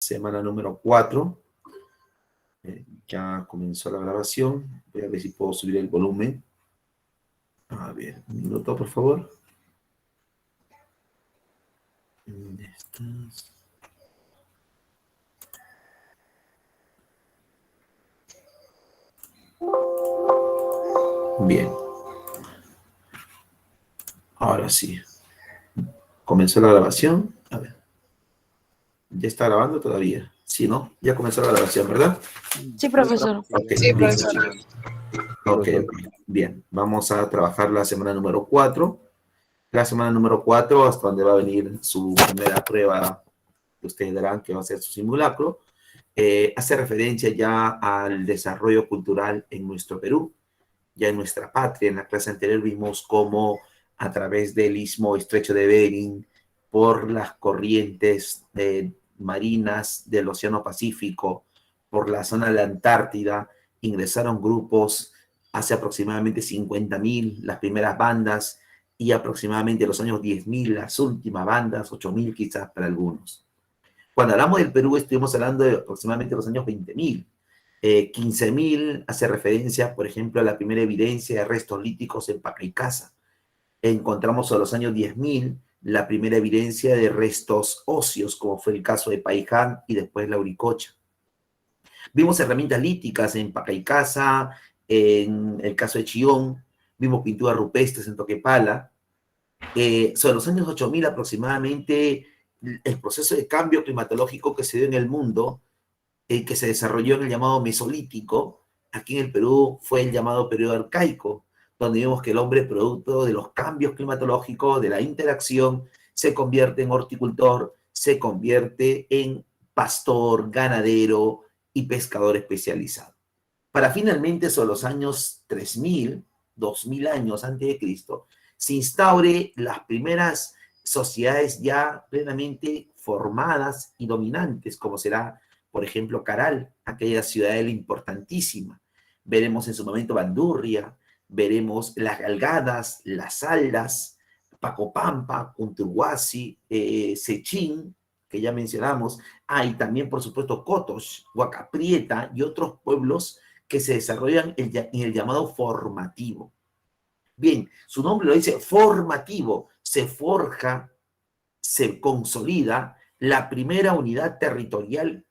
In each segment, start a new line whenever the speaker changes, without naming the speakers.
semana número 4. Ya comenzó la grabación. Voy a ver si puedo subir el volumen. A ver, un minuto, por favor. ¿Dónde estás? Bien. Ahora sí. Comenzó la grabación. A ver. ¿Ya está grabando todavía? Sí, ¿no? Ya comenzó la grabación, ¿verdad?
Sí, profesor.
Ok,
Sí,
listo,
profesor.
chicos. Ok, bien. Vamos a trabajar la semana número 4. La semana número 4, hasta donde va a venir su primera prueba, que ustedes darán que va a ser su simulacro, hace referencia ya al desarrollo cultural en nuestro Perú, ya en nuestra patria. En la clase anterior vimos cómo a través del istmo estrecho de Bering, por las corrientes marinas del Océano Pacífico, por la zona de la Antártida, ingresaron grupos hace aproximadamente 50.000, las primeras bandas, y aproximadamente en los años 10.000, las últimas bandas, 8.000 quizás para algunos. Cuando hablamos del Perú, estuvimos hablando de aproximadamente los años 20.000. 15.000 hace referencia, por ejemplo, a la primera evidencia de restos líticos en Pacaycasa. Encontramos a los años 10.000 la primera evidencia de restos óseos, como fue el caso de Paiján y después la Uricocha. Vimos herramientas líticas en Pacaycasa, en el caso de Chillón, vimos pinturas rupestres en Toquepala. Sobre los años 8.000 aproximadamente, el proceso de cambio climatológico que se dio en el mundo, que se desarrolló en el llamado Mesolítico, aquí en el Perú fue el llamado periodo arcaico, donde vemos que el hombre, producto de los cambios climatológicos, de la interacción, se convierte en horticultor, se convierte en pastor, ganadero y pescador especializado. Para finalmente, sobre los años 3.000, 2.000 años antes de Cristo, se instaure las primeras sociedades ya plenamente formadas y dominantes, como será, por ejemplo, Caral, aquella ciudadela importantísima. Veremos en su momento Bandurria, veremos las Galgadas, las Aldas, Pacopampa, Cunturhuasi, Sechín, que ya mencionamos. Y también, por supuesto, Cotos, Huacaprieta y otros pueblos que se desarrollan en el llamado formativo. Bien, su nombre lo dice, formativo. Se forja, se consolida la primera unidad territorial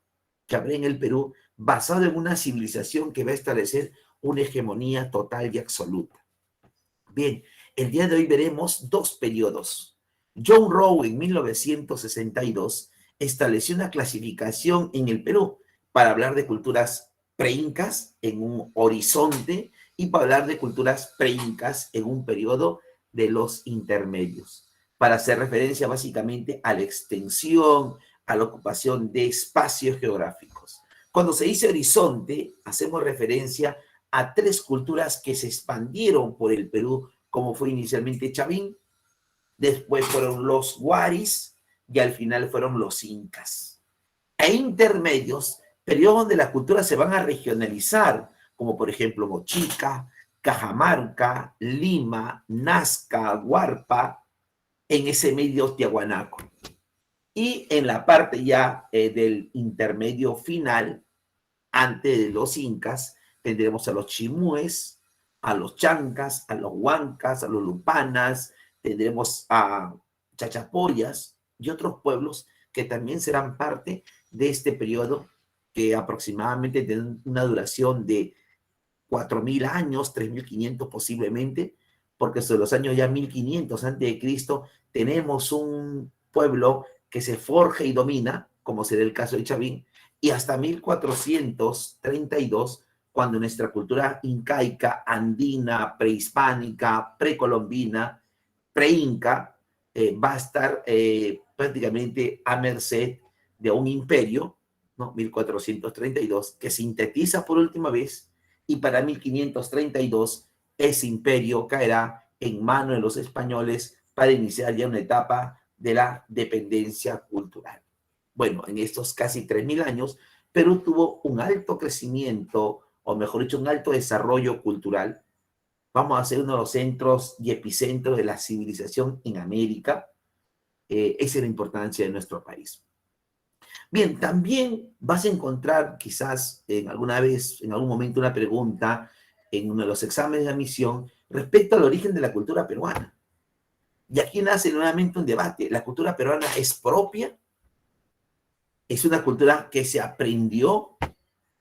que habrá en el Perú, basado en una civilización que va a establecer una hegemonía total y absoluta. Bien, el día de hoy veremos dos periodos. John Rowe en 1962 estableció una clasificación en el Perú para hablar de culturas preincas en un horizonte y para hablar de culturas preincas en un periodo de los intermedios, para hacer referencia básicamente a la extensión, a la ocupación de espacios geográficos. Cuando se dice horizonte, hacemos referencia a tres culturas que se expandieron por el Perú, como fue inicialmente Chavín, después fueron los Huaris y al final fueron los Incas. E intermedios, periodos donde las culturas se van a regionalizar, como por ejemplo Mochica, Cajamarca, Lima, Nazca, Huarpa, en ese medio Tiahuanaco. Y en la parte ya del intermedio final, antes de los incas, tendremos a los chimúes, a los chancas, a los huancas, a los lupanas, tendremos a chachapoyas y otros pueblos que también serán parte de este periodo, que aproximadamente tiene una duración de 4.000 años, 3.500 posiblemente, porque sobre los años ya 1.500 antes de Cristo tenemos un pueblo que se forja y domina, como será el caso de Chavín, y hasta 1432, cuando nuestra cultura incaica, andina, prehispánica, precolombina, preinca, va a estar prácticamente a merced de un imperio, ¿no? 1432, que sintetiza por última vez, y para 1532 ese imperio caerá en manos de los españoles para iniciar ya una etapa de la dependencia cultural. Bueno, en estos casi 3.000 años, Perú tuvo un alto crecimiento, o mejor dicho, un alto desarrollo cultural. Vamos a ser uno de los centros y epicentros de la civilización en América. Esa es la importancia de nuestro país. Bien, también vas a encontrar quizás en alguna vez, en algún momento, una pregunta en uno de los exámenes de admisión respecto al origen de la cultura peruana. Y aquí nace nuevamente un debate. ¿La cultura peruana es propia? ¿Es una cultura que se aprendió?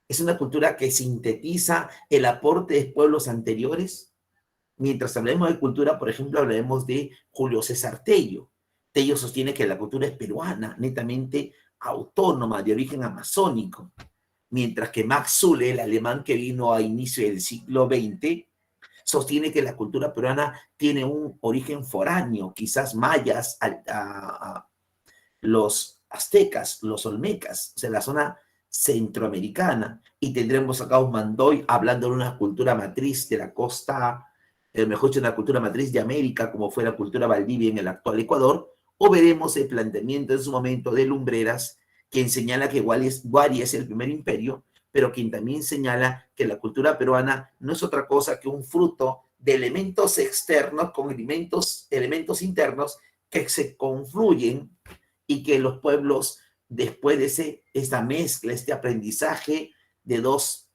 ¿Es una cultura que sintetiza el aporte de pueblos anteriores? Mientras hablemos de cultura, por ejemplo, hablaremos de Julio César Tello. Tello sostiene que la cultura es peruana, netamente autónoma, de origen amazónico. Mientras que Max Zule, el alemán que vino a inicio del siglo XX, sostiene que la cultura peruana tiene un origen foráneo, quizás mayas, los aztecas, los olmecas, o sea, la zona centroamericana, y tendremos acá un Mandoy hablando de una cultura matriz de la costa, mejor dicho, una cultura matriz de América, como fue la cultura Valdivia en el actual Ecuador, o veremos el planteamiento en su momento de Lumbreras, quien señala que Guari es el primer imperio, pero quien también señala que la cultura peruana no es otra cosa que un fruto de elementos externos con elementos internos que se confluyen y que los pueblos, después de esta mezcla, este aprendizaje de dos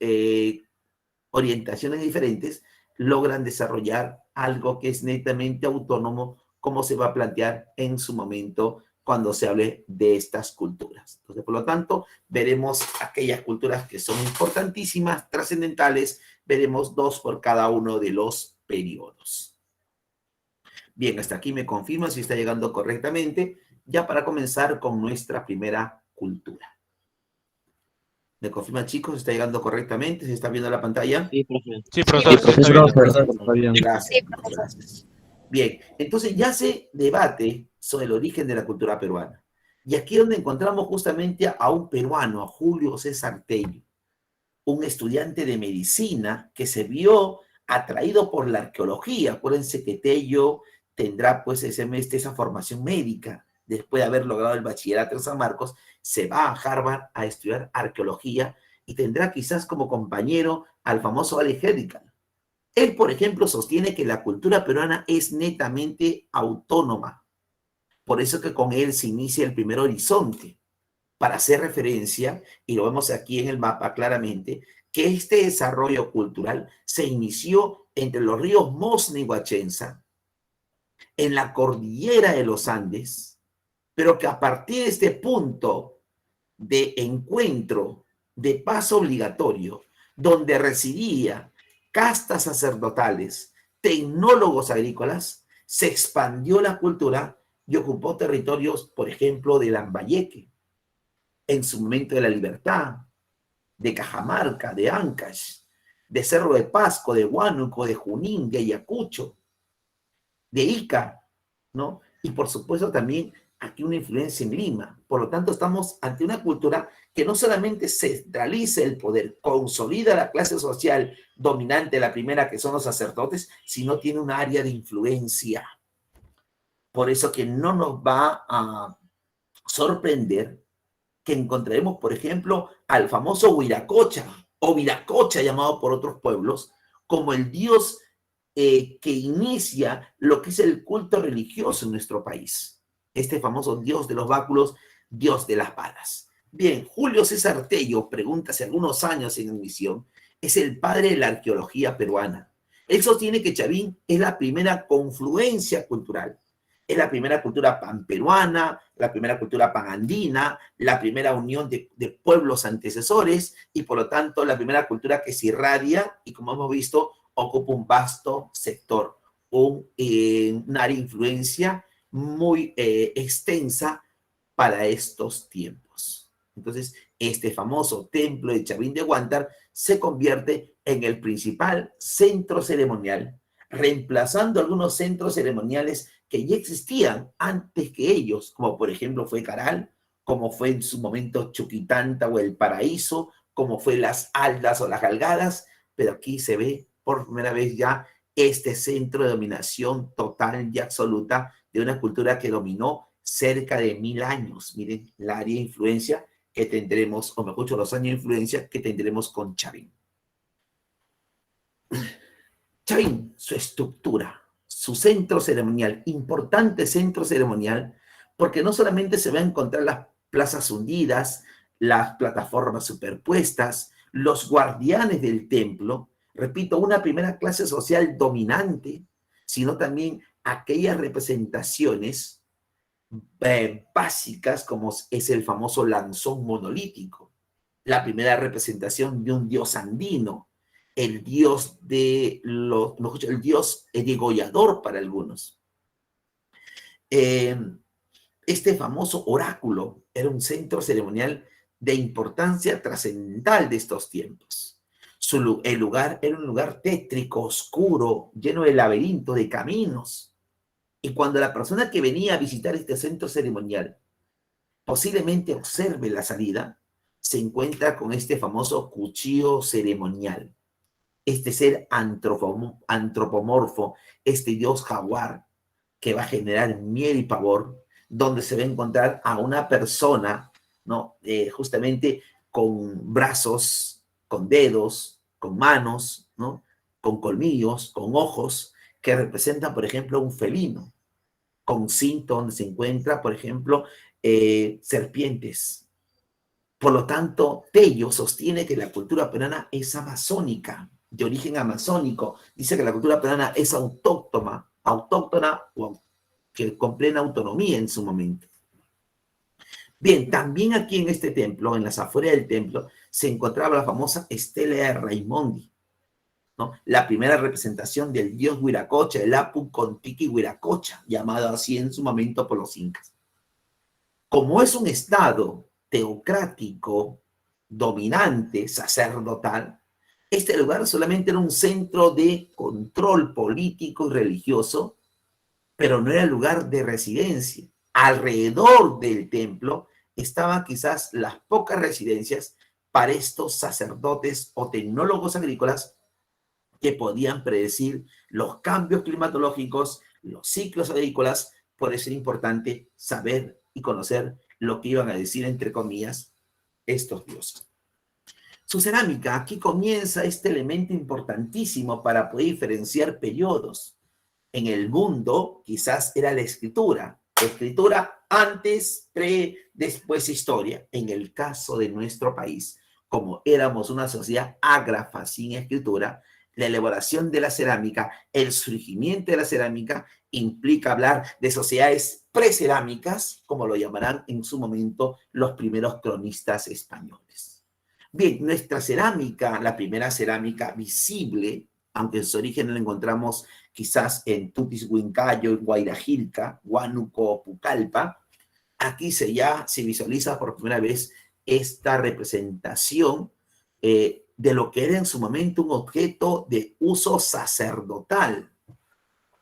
orientaciones diferentes, logran desarrollar algo que es netamente autónomo, como se va a plantear en su momento cuando se hable de estas culturas. Entonces, por lo tanto, veremos aquellas culturas que son importantísimas, trascendentales, veremos 2 por cada uno de los periodos. Bien, hasta aquí me confirma si está llegando correctamente, ya para comenzar con nuestra primera cultura. ¿Me confirman, chicos? ¿Está llegando correctamente? ¿Se está viendo la pantalla?
Sí, profe.
Sí, profesor, sí, está
Sí,
bien.
profesor, está bien.
Gracias, gracias. Bien, entonces ya se debate sobre el origen de la cultura peruana. Y aquí es donde encontramos justamente a un peruano, a Julio César Tello, un estudiante de medicina que se vio atraído por la arqueología. Acuérdense que Tello tendrá pues esa formación médica. Después de haber logrado el bachillerato en San Marcos, se va a Harvard a estudiar arqueología y tendrá quizás como compañero al famoso Alex Hedican. Él, por ejemplo, sostiene que la cultura peruana es netamente autónoma. Por eso que con él se inicia el primer horizonte, para hacer referencia, y lo vemos aquí en el mapa claramente, que este desarrollo cultural se inició entre los ríos Mosna y Huachenza, en la cordillera de los Andes, pero que a partir de este punto de encuentro, de paso obligatorio, donde residía castas sacerdotales, tecnólogos agrícolas, se expandió la cultura y ocupó territorios, por ejemplo, de Lambayeque, en su momento de la Libertad, de Cajamarca, de Ancash, de Cerro de Pasco, de Huánuco, de Junín, de Ayacucho, de Ica, ¿no? Y por supuesto también aquí una influencia en Lima. Por lo tanto, estamos ante una cultura que no solamente centraliza el poder, consolida la clase social dominante, la primera que son los sacerdotes, sino tiene un área de influencia. Por eso que no nos va a sorprender que encontraremos, por ejemplo, al famoso Huiracocha, o Viracocha llamado por otros pueblos, como el dios que inicia lo que es el culto religioso en nuestro país. Este famoso dios de los báculos, dios de las balas. Bien, Julio César Tello, pregunta hace algunos años en emisión, es el padre de la arqueología peruana. Él sostiene que Chavín es la primera confluencia cultural. Es la primera cultura panperuana, la primera cultura panandina, la primera unión de pueblos antecesores y por lo tanto la primera cultura que se irradia y como hemos visto ocupa un vasto sector, un área de influencia muy extensa para estos tiempos. Entonces, este famoso templo de Chavín de Huántar se convierte en el principal centro ceremonial, reemplazando algunos centros ceremoniales que ya existían antes que ellos, como por ejemplo fue Caral, como fue en su momento Chuquitanta o El Paraíso, como fue las Aldas o las Galgadas, pero aquí se ve por primera vez ya este centro de dominación total y absoluta de una cultura que dominó cerca de 1000 años. Miren la área de influencia que tendremos, o mejor dicho, los años de influencia que tendremos con Chavín. Chavín, su estructura, su centro ceremonial, importante centro ceremonial, porque no solamente se va a encontrar plazas hundidas, las plataformas superpuestas, los guardianes del templo, repito, una primera clase social dominante, sino también aquellas representaciones básicas como es el famoso lanzón monolítico, la primera representación de un dios andino, el dios el dios degollador para algunos. Este famoso oráculo era un centro ceremonial de importancia trascendental de estos tiempos. El lugar era un lugar tétrico, oscuro, lleno de laberinto, de caminos. Y cuando la persona que venía a visitar este centro ceremonial posiblemente observe la salida, se encuentra con este famoso cuchillo ceremonial, este ser antropomorfo, este dios jaguar que va a generar miedo y pavor, donde se va a encontrar a una persona, ¿no? Justamente con brazos, con dedos, con manos, ¿no? Con colmillos, con ojos, que representan, por ejemplo, un felino, con cinto donde se encuentra, por ejemplo, serpientes. Por lo tanto, Tello sostiene que la cultura peruana es amazónica, de origen amazónico. Dice que la cultura peruana es autóctona o que con plena autonomía en su momento. Bien, también aquí en este templo, en las afueras del templo, se encontraba la famosa estela de Raimondi, ¿no? La primera representación del dios Huiracocha, el Apu Contiki Huiracocha, llamado así en su momento por los incas. Como es un estado teocrático, dominante, sacerdotal, este lugar solamente era un centro de control político y religioso, pero no era lugar de residencia. Alrededor del templo estaban quizás las pocas residencias para estos sacerdotes o tecnólogos agrícolas que podían predecir los cambios climatológicos, los ciclos agrícolas. Por eso era importante saber y conocer lo que iban a decir, entre comillas, estos dioses. Su cerámica, aquí comienza este elemento importantísimo para poder diferenciar periodos. En el mundo, quizás era la escritura. Escritura antes, después historia. En el caso de nuestro país, como éramos una sociedad ágrafa sin escritura, la elaboración de la cerámica, el surgimiento de la cerámica, implica hablar de sociedades precerámicas, como lo llamarán en su momento los primeros cronistas españoles. Bien, nuestra cerámica, la primera cerámica visible, aunque en su origen lo encontramos quizás en Tutis Huincayo, Guairajilca, Huánuco, Pucallpa, aquí ya se visualiza por primera vez esta representación de lo que era en su momento un objeto de uso sacerdotal,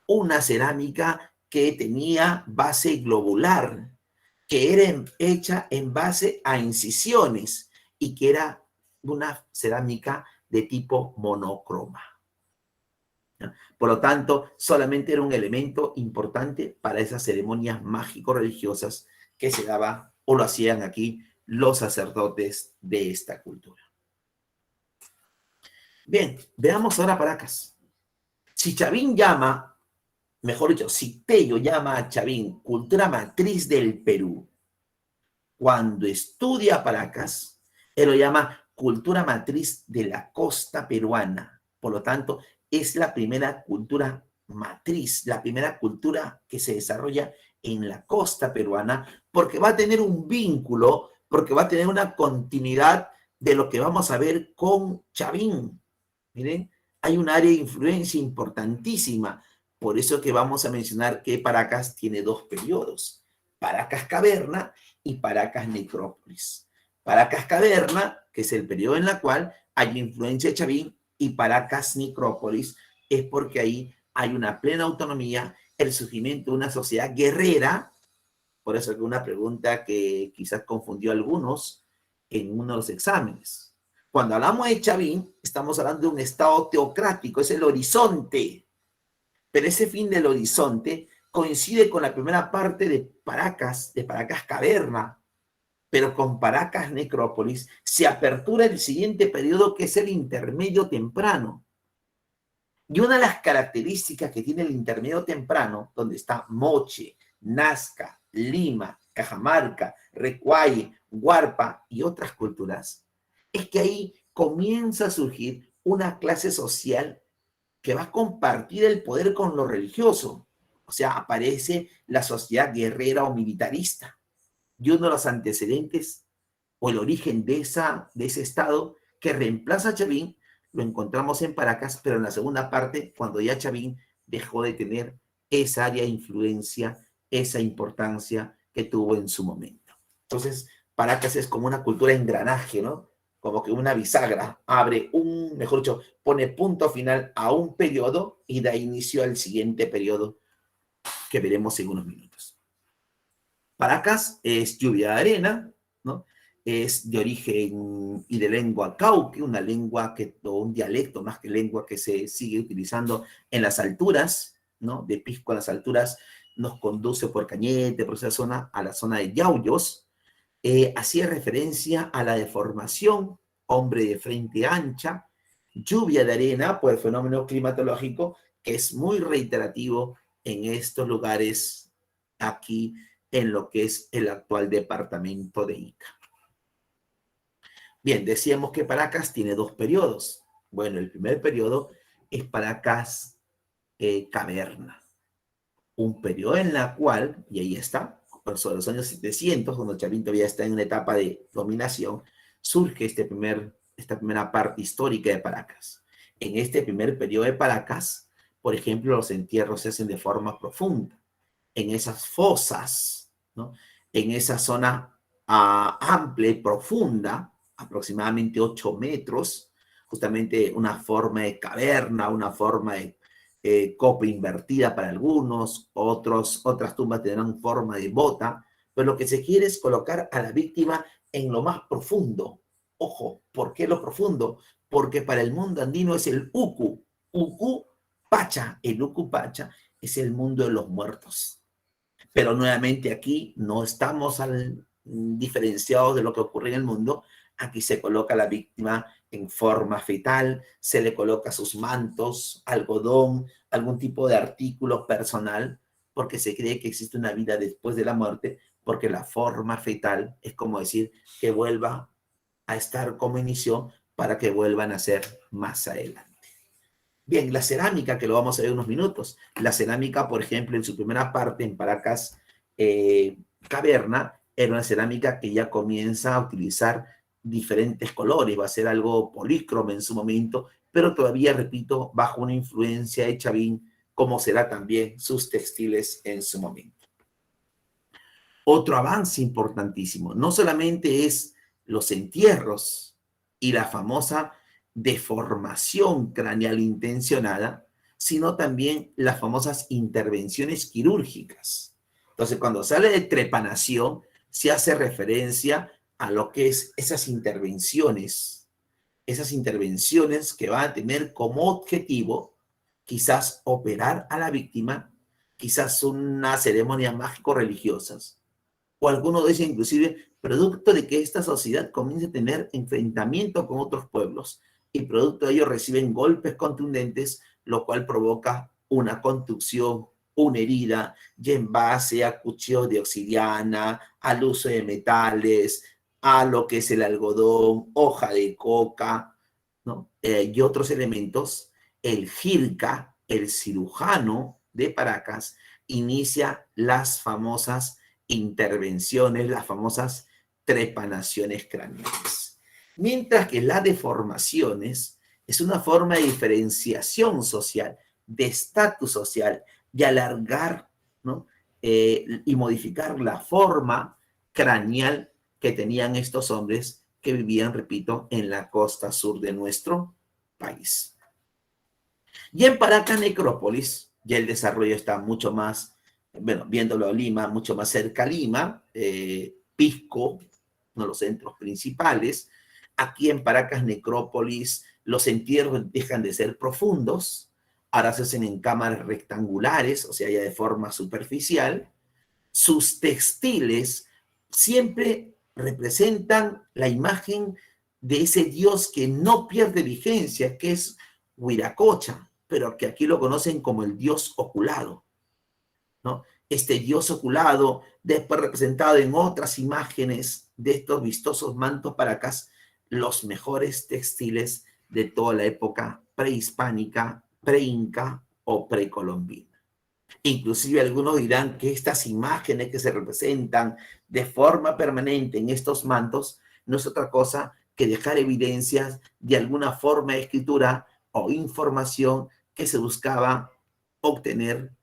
una cerámica que tenía base globular, que era hecha en base a incisiones y que era una cerámica de tipo monocroma. Por lo tanto, solamente era un elemento importante para esas ceremonias mágico-religiosas que se daba o lo hacían aquí los sacerdotes de esta cultura. Bien, veamos ahora Paracas. Si Chavín llama, mejor dicho, si Tello llama a Chavín cultura matriz del Perú, cuando estudia Paracas, él lo llama cultura matriz de la costa peruana. Por lo tanto, es la primera cultura matriz, la primera cultura que se desarrolla en la costa peruana, porque va a tener un vínculo, porque va a tener una continuidad de lo que vamos a ver con Chavín. Miren, hay un área de influencia importantísima. Por eso que vamos a mencionar que Paracas tiene dos periodos, Paracas Caverna y Paracas Necrópolis. Paracas Caverna, que es el periodo en el cual hay influencia de Chavín, y Paracas Necrópolis es porque ahí hay una plena autonomía, el surgimiento de una sociedad guerrera. Por eso que una pregunta que quizás confundió a algunos en uno de los exámenes. Cuando hablamos de Chavín, estamos hablando de un estado teocrático, es el horizonte. Pero ese fin del horizonte coincide con la primera parte de Paracas Caverna, pero con Paracas Necrópolis se apertura el siguiente periodo, que es el intermedio temprano. Y una de las características que tiene el intermedio temprano, donde está Moche, Nazca, Lima, Cajamarca, Recuay, Huarpa y otras culturas, es que ahí comienza a surgir una clase social que va a compartir el poder con lo religioso. O sea, aparece la sociedad guerrera o militarista. Y uno de los antecedentes o el origen de ese estado que reemplaza a Chavín lo encontramos en Paracas, pero en la segunda parte, cuando ya Chavín dejó de tener esa área de influencia, esa importancia que tuvo en su momento. Entonces, Paracas es como una cultura engranaje, ¿no? Como que una bisagra, abre mejor dicho, pone punto final a un periodo y da inicio al siguiente periodo que veremos en unos minutos. Paracas es lluvia de arena, ¿no? Es de origen y de lengua cauque, una lengua o un dialecto más que lengua que se sigue utilizando en las alturas, ¿no? De Pisco a las alturas nos conduce por Cañete, por esa zona, a la zona de Yauyos. Hacía referencia a la deformación, hombre de frente ancha, lluvia de arena por el fenómeno climatológico que es muy reiterativo en estos lugares aquí en lo que es el actual departamento de Ica. Bien, decíamos que Paracas tiene dos periodos. Bueno, el primer periodo es Paracas caverna, un periodo en la cual, y ahí está, sobre los años 700, cuando Chavín todavía está en una etapa de dominación, surge esta primera parte histórica de Paracas. En este primer periodo de Paracas, por ejemplo, los entierros se hacen de forma profunda, en esas fosas, ¿no? En esa zona amplia y profunda, aproximadamente 8 metros, justamente una forma de caverna, una forma de copa invertida para algunos, otras tumbas tendrán forma de bota, pero lo que se quiere es colocar a la víctima en lo más profundo. Ojo, ¿por qué lo profundo? Porque para el mundo andino es el Ucu, Ucu Pacha, el Ucu Pacha es el mundo de los muertos. Pero nuevamente aquí no estamos diferenciados de lo que ocurre en el mundo. Aquí se coloca a la víctima en forma fetal, se le coloca sus mantos, algodón, algún tipo de artículo personal, porque se cree que existe una vida después de la muerte, porque la forma fetal es como decir que vuelva a estar como inició para que vuelvan a ser más adelante. Bien, la cerámica, que lo vamos a ver en unos minutos. La cerámica, por ejemplo, en su primera parte, en Paracas Caverna, era una cerámica que ya comienza a utilizar diferentes colores, va a ser algo polícromo en su momento, pero todavía, repito, bajo una influencia de Chavín, como será también sus textiles en su momento. Otro avance importantísimo, no solamente es los entierros y la famosa deformación craneal intencionada, sino también las famosas intervenciones quirúrgicas. Entonces, cuando sale de trepanación, se hace referencia a lo que es esas intervenciones que van a tener como objetivo quizás operar a la víctima, quizás una ceremonia mágico-religiosa, o algunos dicen inclusive producto de que esta sociedad comience a tener enfrentamiento con otros pueblos y producto de ello reciben golpes contundentes, lo cual provoca una contusión, una herida, y en base a cuchillos de obsidiana, al uso de metales, a lo que es el algodón, hoja de coca, ¿no? Y otros elementos, el jirca, el cirujano de Paracas, inicia las famosas intervenciones, las famosas trepanaciones craneales. Mientras que las deformaciones es una forma de diferenciación social, de estatus social, de alargar, ¿no? Y modificar la forma craneal que tenían estos hombres que vivían, repito, en la costa sur de nuestro país. Y en Paracas Necrópolis, ya el desarrollo está mucho más, bueno, viéndolo a Lima, mucho más cerca a Lima, Pisco, uno de los centros principales. Aquí en Paracas Necrópolis, los entierros dejan de ser profundos, ahora se hacen en cámaras rectangulares, o sea, ya de forma superficial. Sus textiles siempre representan la imagen de ese dios que no pierde vigencia, que es Huiracocha, pero que aquí lo conocen como el dios oculado, ¿no? este dios oculado, después representado en otras imágenes de estos vistosos mantos Paracas, los mejores textiles de toda la época prehispánica, pre-inca o precolombina. Inclusive algunos dirán que estas imágenes que se representan de forma permanente en estos mantos no es otra cosa que dejar evidencias de alguna forma de escritura o información que se buscaba obtener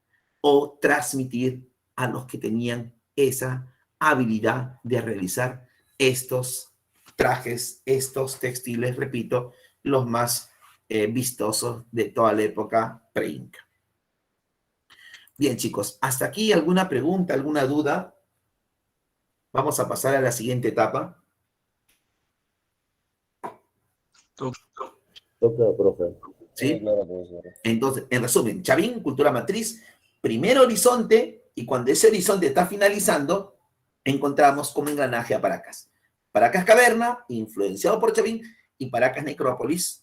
o transmitir a los que tenían esa habilidad de realizar estos trajes, estos textiles, repito, los más vistosos de toda la época pre-inca. Bien, chicos, hasta aquí alguna pregunta, alguna duda. Vamos a pasar a la siguiente etapa.
Profe.
¿Sí? Entonces, en resumen, Chavín, cultura matriz, primer horizonte, y cuando ese horizonte está finalizando, encontramos como engranaje a Paracas. Paracas caverna, influenciado por Chavín, y Paracas necrópolis,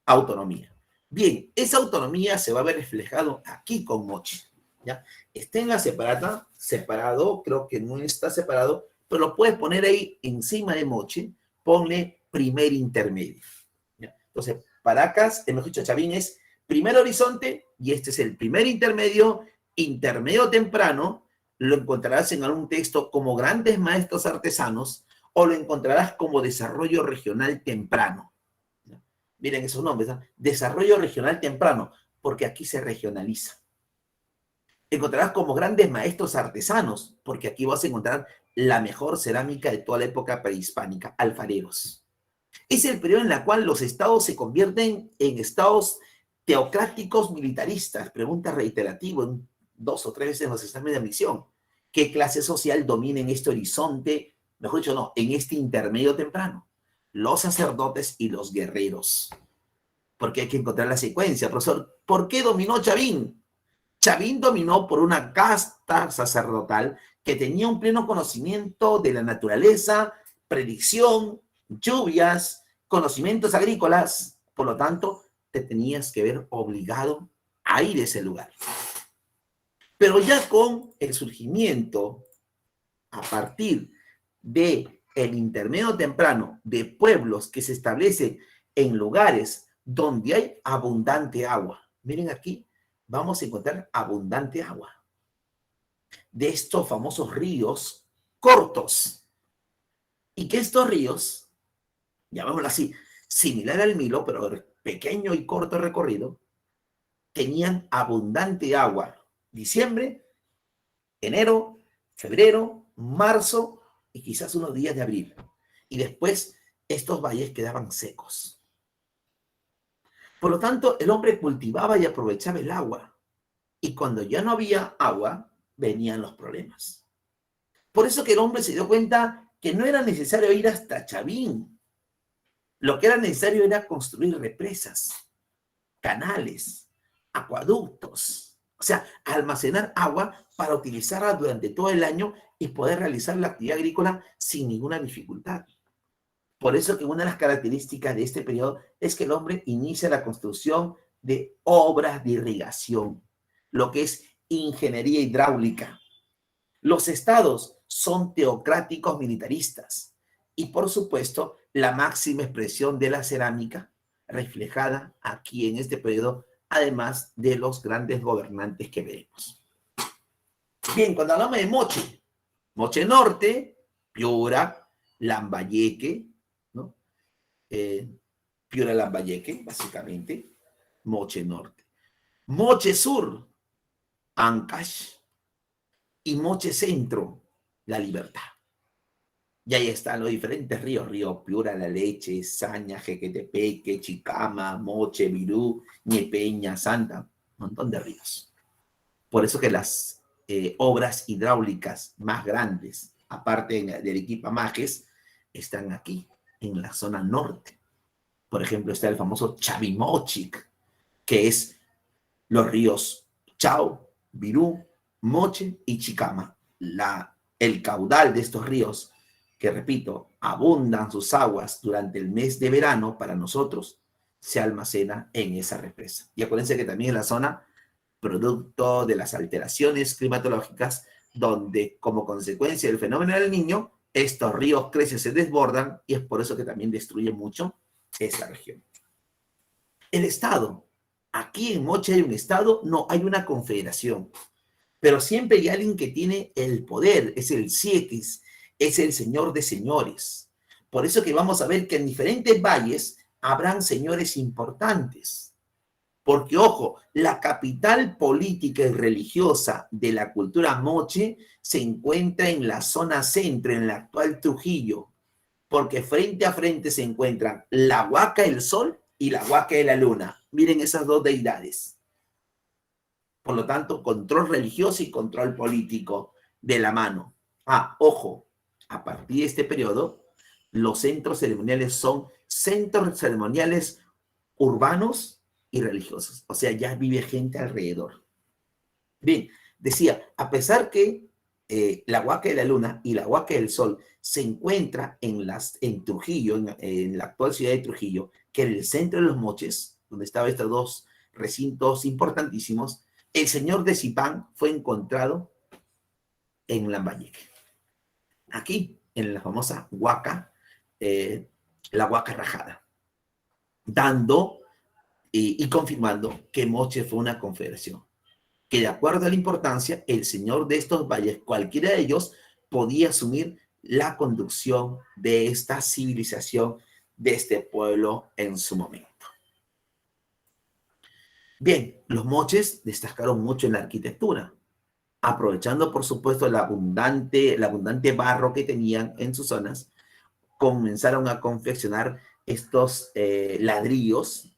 autonomía. Bien, esa autonomía se va a ver reflejado aquí con Moche. ¿Ya? Está en la separata, separado, creo que no está separado, pero lo puedes poner ahí encima de Moche, ponle primer intermedio. ¿Ya? Entonces, Paracas, mejor dicho, Chavín es primer horizonte y este es el primer intermedio, intermedio temprano, lo encontrarás en algún texto como grandes maestros artesanos o lo encontrarás como desarrollo regional temprano. ¿Ya? Miren esos nombres, ¿no? Desarrollo regional temprano, porque aquí se regionaliza. Encontrarás como grandes maestros artesanos, porque aquí vas a encontrar la mejor cerámica de toda la época prehispánica, alfareros. Es el periodo en el cual los estados se convierten en estados teocráticos militaristas. Pregunta reiterativa 2 o 3 veces en los exámenes de admisión. ¿Qué clase social domina en este horizonte? Mejor dicho, no, en este intermedio temprano. Los sacerdotes y los guerreros. Porque hay que encontrar la secuencia. Profesor, ¿por qué dominó Chavín? Chavín dominó por una casta sacerdotal que tenía un pleno conocimiento de la naturaleza, predicción, lluvias, conocimientos agrícolas. Por lo tanto, te tenías que ver obligado a ir a ese lugar. Pero ya con el surgimiento, a partir del intermedio temprano, de pueblos que se establecen en lugares donde hay abundante agua. Miren aquí, vamos a encontrar abundante agua. De estos famosos ríos cortos. Y que estos ríos, llamémoslo así, similar al Milo, pero pequeño y corto recorrido, tenían abundante agua. Diciembre, enero, febrero, marzo y quizás unos días de abril. Y después estos valles quedaban secos. Por lo tanto, el hombre cultivaba y aprovechaba el agua. Y cuando ya no había agua, venían los problemas. Por eso que el hombre se dio cuenta que no era necesario ir hasta Chavín. Lo que era necesario era construir represas, canales, acueductos. O sea, almacenar agua para utilizarla durante todo el año y poder realizar la actividad agrícola sin ninguna dificultad. Por eso que una de las características de este periodo es que el hombre inicia la construcción de obras de irrigación, lo que es ingeniería hidráulica. Los estados son teocráticos militaristas y, por supuesto, la máxima expresión de la cerámica reflejada aquí en este periodo, además de los grandes gobernantes que veremos. Bien, cuando hablamos de Moche, Moche Norte, Piura, Lambayeque, ¿no? Piura, Lambayeque, básicamente, Moche Norte. Moche Sur, Ancash, y Moche Centro, La Libertad. Y ahí están los diferentes ríos, Río Piura, La Leche, Saña, Jequetepeque, Chicama, Moche, Virú, Ñepeña, Santa, un montón de ríos. Por eso que las obras hidráulicas más grandes, aparte del equipo Majes, están aquí, en la zona norte. Por ejemplo, está el famoso Chavimochic, que es los ríos Chao, Virú, Moche y Chicama. El caudal de estos ríos, que repito, abundan sus aguas durante el mes de verano para nosotros, se almacena en esa represa. Y acuérdense que también es la zona producto de las alteraciones climatológicas, donde como consecuencia del fenómeno del Niño, estos ríos crecen, se desbordan, y es por eso que también destruyen mucho esa región. El Estado. Aquí en Moche hay un Estado, no, hay una confederación. Pero siempre hay alguien que tiene el poder, es el Siequis, es el señor de señores. Por eso que vamos a ver que en diferentes valles habrán señores importantes. Porque, ojo, la capital política y religiosa de la cultura moche se encuentra en la zona centro, en la actual Trujillo, porque frente a frente se encuentran la Huaca del Sol y la Huaca de la Luna. Miren esas dos deidades. Por lo tanto, control religioso y control político de la mano. Ah, ojo, a partir de este periodo, los centros ceremoniales son centros ceremoniales urbanos y religiosos. O sea, ya vive gente alrededor. Bien, decía, a pesar que la Huaca de la Luna y la Huaca del Sol se encuentra en Trujillo, en la actual ciudad de Trujillo, que en el centro de los Moches, donde estaban estos dos recintos importantísimos, el señor de Zipán fue encontrado en Lambayeque. Aquí, en la famosa Huaca, la Huaca Rajada, dando y confirmando que Moche fue una confederación, que de acuerdo a la importancia, el señor de estos valles, cualquiera de ellos, podía asumir la conducción de esta civilización, de este pueblo en su momento. Bien, los moches destacaron mucho en la arquitectura, aprovechando, por supuesto, el abundante barro que tenían en sus zonas, comenzaron a confeccionar estos ladrillos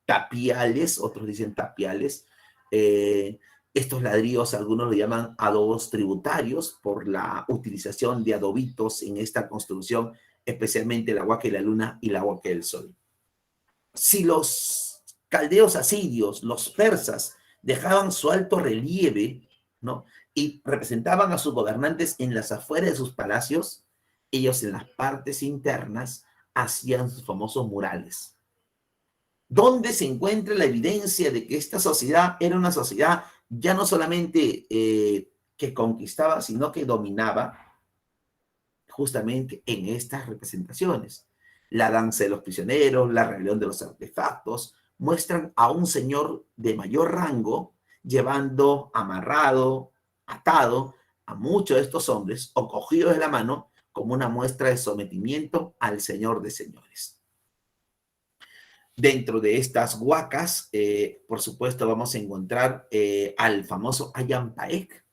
tapiales, otros dicen tapiales. Estos ladrillos, algunos lo llaman adobos tributarios por la utilización de adobitos en esta construcción, especialmente la Huaca de la Luna y la Huaca del Sol. Si los caldeos asirios, los persas, dejaban su alto relieve, ¿no?, y representaban a sus gobernantes en las afueras de sus palacios, ellos en las partes internas hacían sus famosos murales. ¿Dónde se encuentra la evidencia de que esta sociedad era una sociedad ya no solamente que conquistaba, sino que dominaba? Justamente en estas representaciones. La danza de los prisioneros, la rebelión de los artefactos, muestran a un señor de mayor rango llevando amarrado, atado a muchos de estos hombres o cogidos de la mano como una muestra de sometimiento al señor de señores. Dentro de estas huacas, por supuesto, vamos a encontrar al famoso Ayam Paek,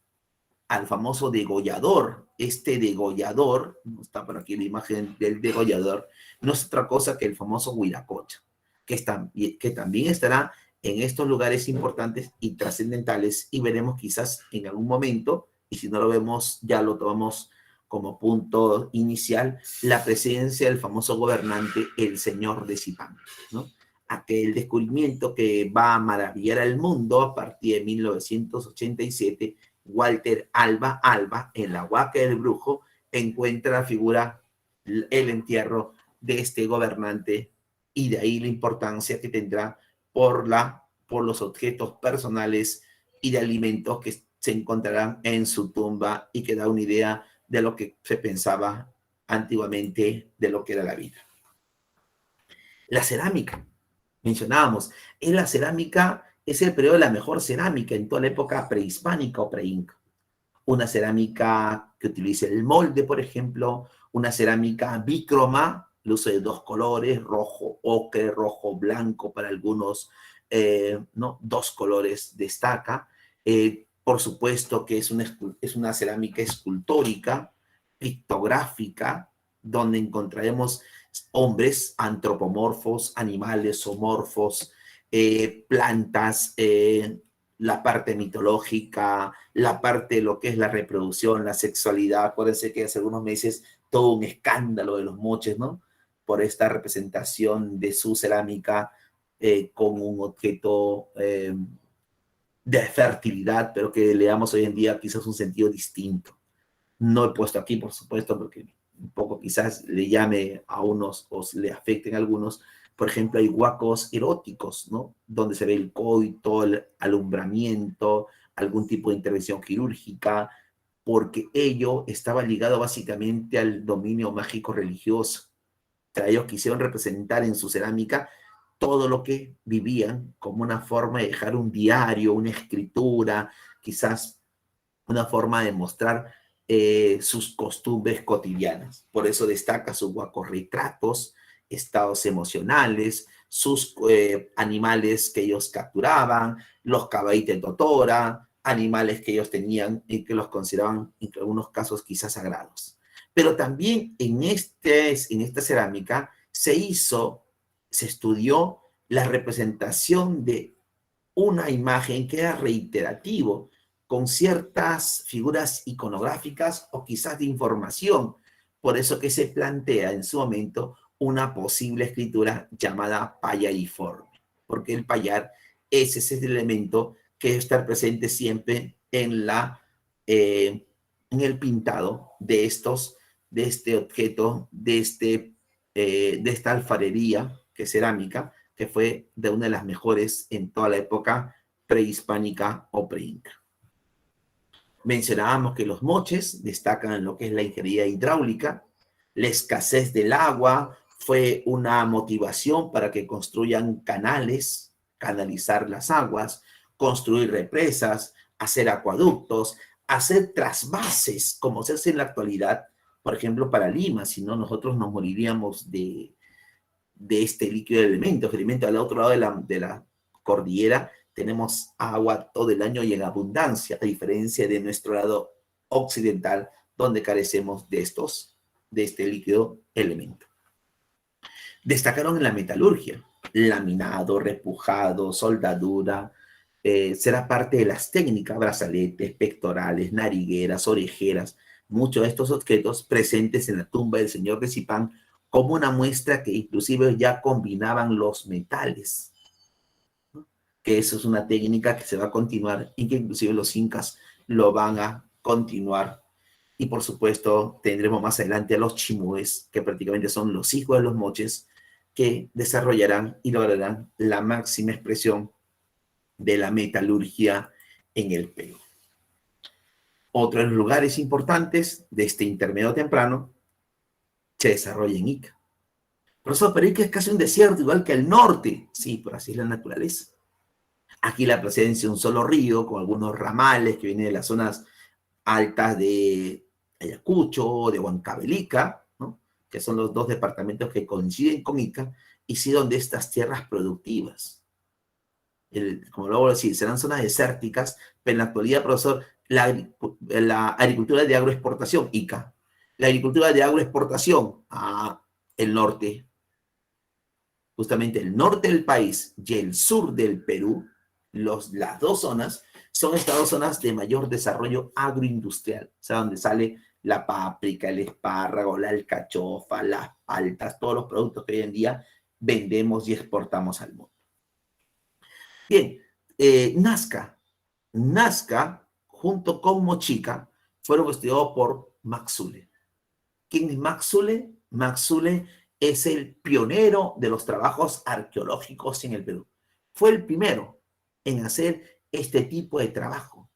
al famoso degollador. Este degollador, no está por aquí la imagen del degollador, no es otra cosa que el famoso Huiracocha, que también estará en estos lugares importantes y trascendentales, y veremos quizás en algún momento, y si no lo vemos, ya lo tomamos como punto inicial, la presencia del famoso gobernante, el señor de Zipán, ¿no? Aquel descubrimiento que va a maravillar al mundo a partir de 1987, Walter Alba, en la Huaca del Brujo, encuentra la figura, el entierro de este gobernante, y de ahí la importancia que tendrá por los objetos personales y de alimentos que se encontrarán en su tumba, y que da una idea de lo que se pensaba antiguamente de lo que era la vida. La cerámica, mencionábamos, la cerámica es el periodo de la mejor cerámica en toda la época prehispánica o preinca. Una cerámica que utilice el molde, por ejemplo, una cerámica bícroma, el uso de dos colores, rojo ocre, rojo blanco para algunos, ¿no? Dos colores destaca. Por supuesto que es una cerámica escultórica, pictográfica, donde encontraremos hombres antropomorfos, animales zoomorfos, plantas, la parte mitológica, la parte de lo que es la reproducción, la sexualidad. Acuérdense que hace algunos meses todo un escándalo de los moches, ¿no?, por esta representación de su cerámica con un objeto de fertilidad, pero que le damos hoy en día quizás un sentido distinto. No he puesto aquí, por supuesto, porque un poco quizás le llame a unos o le afecten a algunos, Por ejemplo, hay huacos eróticos, ¿no? Donde se ve el coito, el alumbramiento, algún tipo de intervención quirúrgica, porque ello estaba ligado básicamente al dominio mágico religioso. O sea, ellos quisieron representar en su cerámica todo lo que vivían como una forma de dejar un diario, una escritura, quizás una forma de mostrar sus costumbres cotidianas. Por eso destaca sus guacos retratos, estados emocionales, sus animales que ellos capturaban, los caballitos de totora, animales que ellos tenían y que los consideraban en algunos casos quizás sagrados. Pero también en esta cerámica se estudió la representación de una imagen que era reiterativo, con ciertas figuras iconográficas o quizás de información. Por eso que se plantea en su momento una posible escritura llamada payariforme, porque el payar es ese elemento que debe estar presente siempre en el pintado de este objeto, de esta alfarería que es cerámica, que fue de una de las mejores en toda la época prehispánica o preinca. Mencionábamos que los moches destacan en lo que es la ingeniería hidráulica, la escasez del agua fue una motivación para que construyan canales, canalizar las aguas, construir represas, hacer acueductos, hacer trasvases, como se hace en la actualidad, por ejemplo, para Lima, si no nosotros nos moriríamos de este líquido de elemento. Felizmente al otro lado de la cordillera tenemos agua todo el año y en abundancia, a diferencia de nuestro lado occidental, donde carecemos de este líquido elemento. Destacaron en la metalurgia, laminado, repujado, soldadura, será parte de las técnicas, brazaletes, pectorales, narigueras, orejeras, muchos de estos objetos presentes en la tumba del señor de Zipán como una muestra que inclusive ya combinaban los metales, ¿no? Que eso es una técnica que se va a continuar y que inclusive los incas lo van a continuar. Y por supuesto tendremos más adelante a los chimúes, que prácticamente son los hijos de los moches, que desarrollarán y lograrán la máxima expresión de la metalurgia en el Perú. Otros lugares importantes de este intermedio temprano se desarrolla en Ica. Profesor, pero Ica es casi un desierto, igual que el norte. Sí, pero así es la naturaleza. Aquí la presencia de un solo río, con algunos ramales que vienen de las zonas altas de Ayacucho, de Huancavelica, ¿no? Que son los dos departamentos que coinciden con Ica, y sí donde estas tierras productivas. Como lo voy a decir, serán zonas desérticas, pero en la actualidad, profesor, la agricultura de agroexportación, Ica. La agricultura de agroexportación, el norte. Justamente el norte del país y el sur del Perú, las dos zonas, son estas dos zonas de mayor desarrollo agroindustrial. O sea, donde sale la páprica, el espárrago, la alcachofa, las paltas, todos los productos que hoy en día vendemos y exportamos al mundo. Bien, Nazca, junto con Mochica, fueron estudiados por Max Zule. ¿Quién es Max Zule? Max Zule es el pionero de los trabajos arqueológicos en el Perú. Fue el primero en hacer este tipo de trabajo,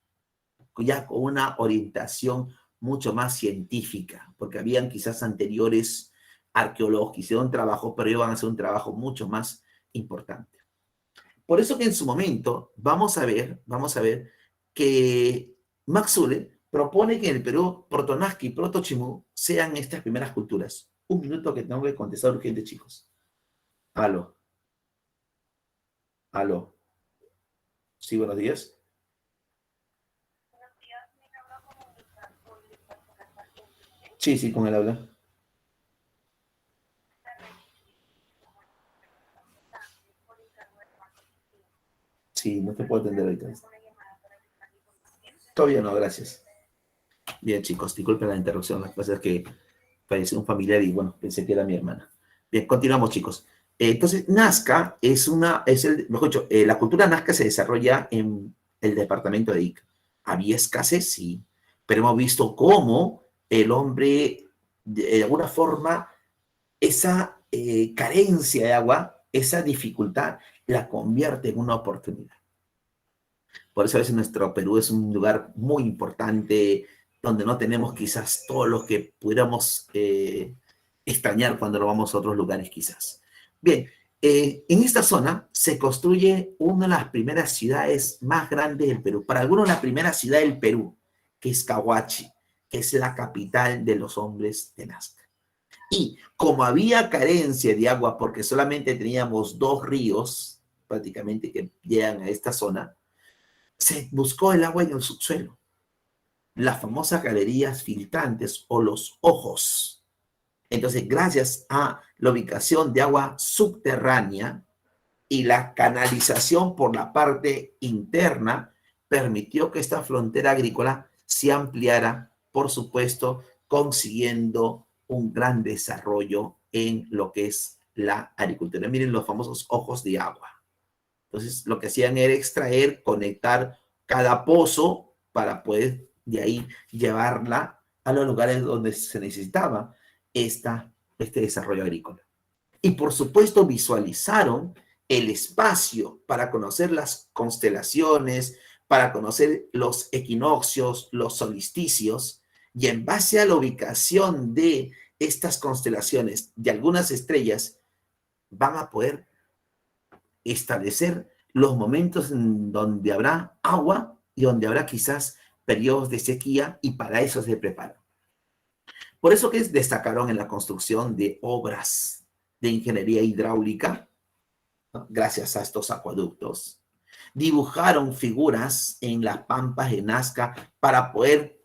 ya con una orientación mucho más científica, porque habían quizás anteriores arqueólogos que hicieron trabajo, pero iban a hacer un trabajo mucho más importante. Por eso que en su momento vamos a ver que Max Zule propone que en el Perú Protonazca y Protochimú sean estas primeras culturas. Un minuto que tengo que contestar urgente, chicos. Aló. Aló. Sí, buenos días. Sí, sí, con él habla. Sí, no te puedo atender ahorita. Todavía no, gracias. Bien, chicos, disculpen la interrupción. Lo que pasa es que falleció un familiar y, bueno, pensé que era mi hermana. Bien, continuamos, chicos. Entonces, Nazca mejor dicho, la cultura Nazca se desarrolla en el departamento de Ica. Había escasez, sí, pero hemos visto cómo el hombre, de alguna forma, esa carencia de agua esa dificultad la convierte en una oportunidad. Por eso a veces nuestro Perú es un lugar muy importante, donde no tenemos quizás todo lo que pudiéramos extrañar cuando lo vamos a otros lugares quizás. Bien, en esta zona se construye una de las primeras ciudades más grandes del Perú. Para algunos la primera ciudad del Perú, que es Cahuachi, que es la capital de los hombres de Nazca. Y como había carencia de agua, porque solamente teníamos 2 ríos prácticamente que llegan a esta zona, se buscó el agua en el subsuelo. Las famosas galerías filtrantes o los ojos. Entonces, gracias a la ubicación de agua subterránea y la canalización por la parte interna, permitió que esta frontera agrícola se ampliara, por supuesto, consiguiendo un gran desarrollo en lo que es la agricultura. Miren los famosos ojos de agua. Entonces, lo que hacían era extraer, conectar cada pozo para poder de ahí llevarla a los lugares donde se necesitaba este desarrollo agrícola. Y por supuesto visualizaron el espacio para conocer las constelaciones, para conocer los equinoccios, los solsticios, y en base a la ubicación de estas constelaciones, de algunas estrellas, van a poder establecer los momentos en donde habrá agua y donde habrá quizás periodos de sequía, y para eso se preparan. Por eso que destacaron en la construcción de obras de ingeniería hidráulica, ¿no?, gracias a estos acueductos. Dibujaron figuras en las pampas de Nazca para poder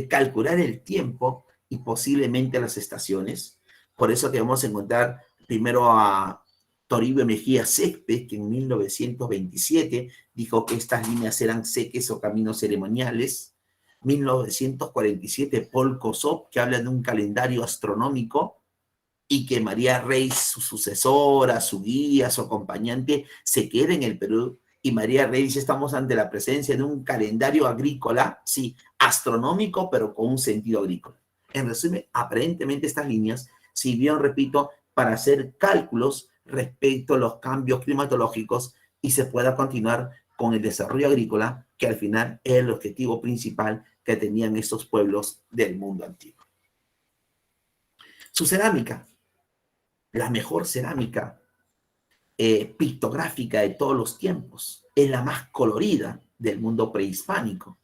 calcular el tiempo y posiblemente las estaciones. Por eso que vamos a encontrar primero a Toribio Mejía Céspedes, que en 1927 dijo que estas líneas eran seques o caminos ceremoniales. 1947, Paul Kossoff, que habla de un calendario astronómico, y que María Rey, su sucesora, su guía, su acompañante, se queda en el Perú. Y María Rey dice, estamos ante la presencia de un calendario agrícola, sí, astronómico, pero con un sentido agrícola. En resumen, aparentemente estas líneas sirvieron, repito, para hacer cálculos respecto a los cambios climatológicos y se pueda continuar con el desarrollo agrícola, que al final es el objetivo principal que tenían estos pueblos del mundo antiguo. Su cerámica, la mejor cerámica pictográfica de todos los tiempos, es la más colorida del mundo prehispánico.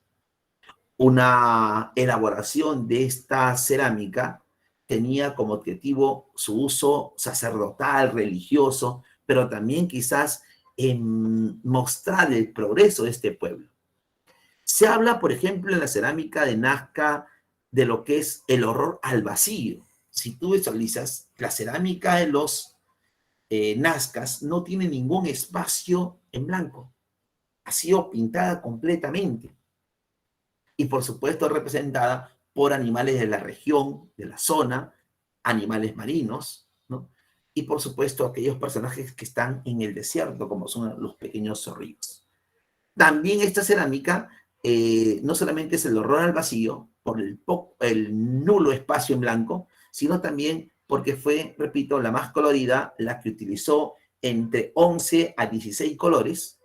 Una elaboración de esta cerámica tenía como objetivo su uso sacerdotal, religioso, pero también quizás en mostrar el progreso de este pueblo. Se habla, por ejemplo, en la cerámica de Nazca de lo que es el horror al vacío. Si tú visualizas, la cerámica de los nazcas no tiene ningún espacio en blanco. Ha sido pintada completamente. Y por supuesto representada por animales de la región, de la zona, animales marinos, ¿no? Y por supuesto aquellos personajes que están en el desierto, como son los pequeños zorrillos. También esta cerámica no solamente es el horror al vacío, por el nulo espacio en blanco, sino también porque fue, repito, la más colorida, la que utilizó entre 11 a 16 colores,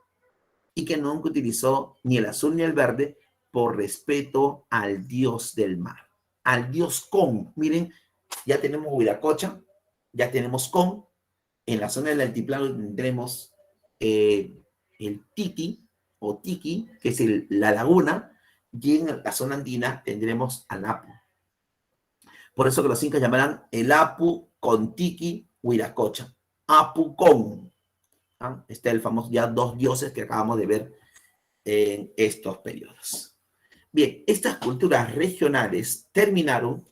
y que nunca utilizó ni el azul ni el verde, por respeto al dios del mar, al dios Con. Miren, ya tenemos Huiracocha, ya tenemos Con. En la zona del altiplano tendremos el Titi o Tiki, que es la laguna, y en la zona andina tendremos al Apu. Por eso que los incas llamarán el Apu con Tiki Huiracocha. Apu Con. ¿Ah? Este es el famoso, ya 2 dioses que acabamos de ver en estos periodos. Bien, estas culturas regionales terminaron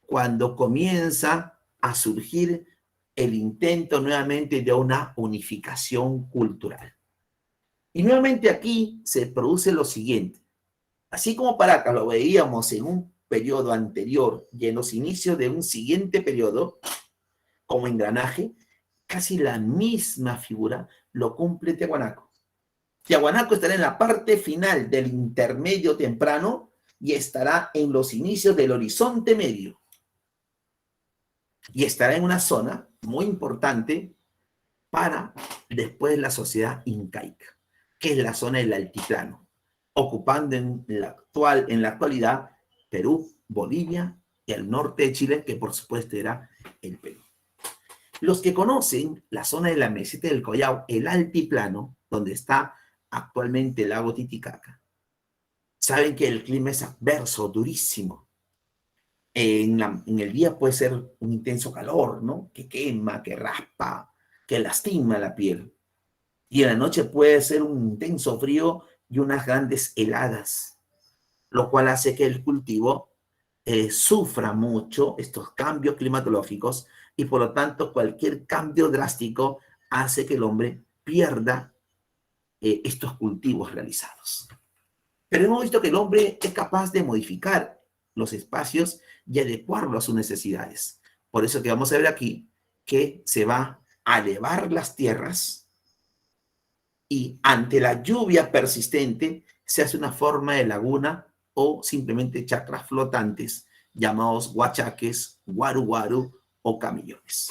cuando comienza a surgir el intento nuevamente de una unificación cultural. Y nuevamente aquí se produce lo siguiente. Así como Paracas lo veíamos en un periodo anterior y en los inicios de un siguiente periodo, como engranaje, casi la misma figura lo cumple Tiahuanaco. Tiahuanaco estará en la parte final del intermedio temprano y estará en los inicios del horizonte medio. Y estará en una zona muy importante para después la sociedad incaica, que es la zona del altiplano, ocupando en la actualidad Perú, Bolivia y el norte de Chile, que por supuesto era el Perú. Los que conocen la zona de la meseta del Collao, el altiplano, donde está actualmente el lago Titicaca, saben que el clima es adverso, durísimo. En el día puede ser un intenso calor, ¿no? Que quema, que raspa, que lastima la piel. Y en la noche puede ser un intenso frío y unas grandes heladas, lo cual hace que el cultivo sufra mucho estos cambios climatológicos y por lo tanto cualquier cambio drástico hace que el hombre pierda estos cultivos realizados. Pero hemos visto que el hombre es capaz de modificar los espacios y adecuarlo a sus necesidades. Por eso que vamos a ver aquí que se va a elevar las tierras y ante la lluvia persistente se hace una forma de laguna o simplemente chacras flotantes llamados huachaques, guaru guaru o camellones.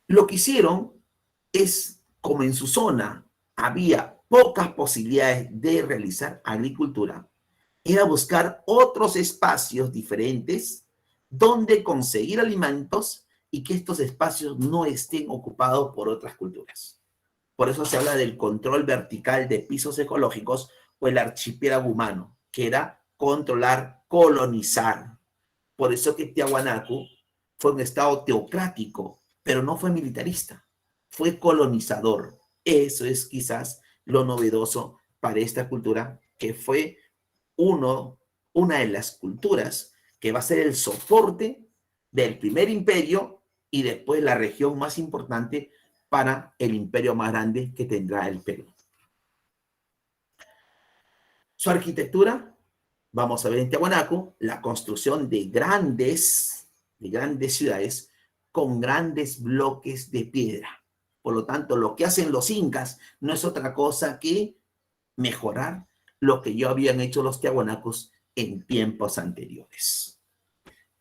Lo que hicieron es, como en su zona había pocas posibilidades de realizar agricultura, era buscar otros espacios diferentes donde conseguir alimentos y que estos espacios no estén ocupados por otras culturas. Por eso se habla del control vertical de pisos ecológicos o el archipiélago humano, que era controlar, colonizar. Por eso que Tiahuanaco fue un estado teocrático, pero no fue militarista, fue colonizador. Eso es quizás lo novedoso para esta cultura, que fue una de las culturas que va a ser el soporte del primer imperio y después la región más importante para el imperio más grande que tendrá el Perú. Su arquitectura, vamos a ver en Tiahuanaco, la construcción de grandes ciudades con grandes bloques de piedra. Por lo tanto, lo que hacen los incas no es otra cosa que mejorar lo que ya habían hecho los tiahuanacos en tiempos anteriores.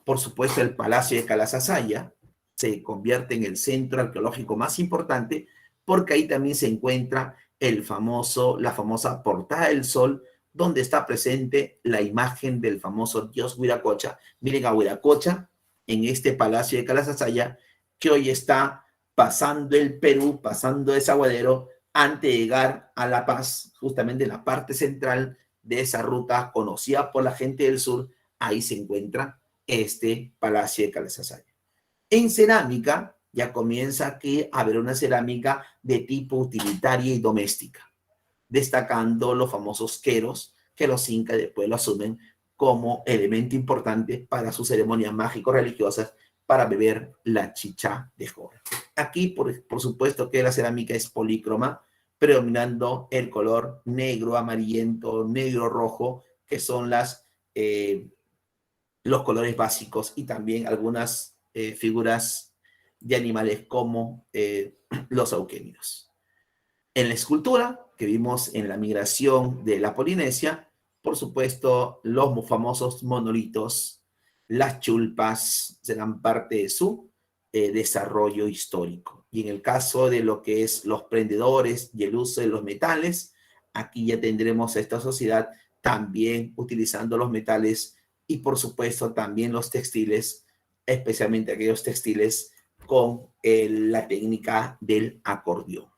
Por supuesto, el Palacio de Calasasaya se convierte en el centro arqueológico más importante porque ahí también se encuentra la famosa Portada del Sol, donde está presente la imagen del famoso dios Huiracocha. Miren a Huiracocha en este Palacio de Calasasaya, que hoy está pasando el Perú, pasando Desaguadero, antes de llegar a La Paz, justamente en la parte central de esa ruta conocida por la gente del sur, ahí se encuentra este Palacio de Calasasaya. En cerámica ya comienza aquí a haber una cerámica de tipo utilitaria y doméstica, destacando los famosos queros, que los incas después lo asumen como elemento importante para sus ceremonias mágico-religiosas para beber la chicha de jora. Aquí, por supuesto, que la cerámica es polícroma, predominando el color negro, amarillento, negro, rojo, que son los colores básicos, y también algunas figuras de animales como los auquénidos. En la escultura, que vimos en la migración de la Polinesia, por supuesto, los famosos monolitos, las chulpas, serán parte de su desarrollo histórico. Y en el caso de lo que es los prendedores y el uso de los metales, aquí ya tendremos a esta sociedad también utilizando los metales y, por supuesto, también los textiles, especialmente aquellos textiles con la técnica del acordeón.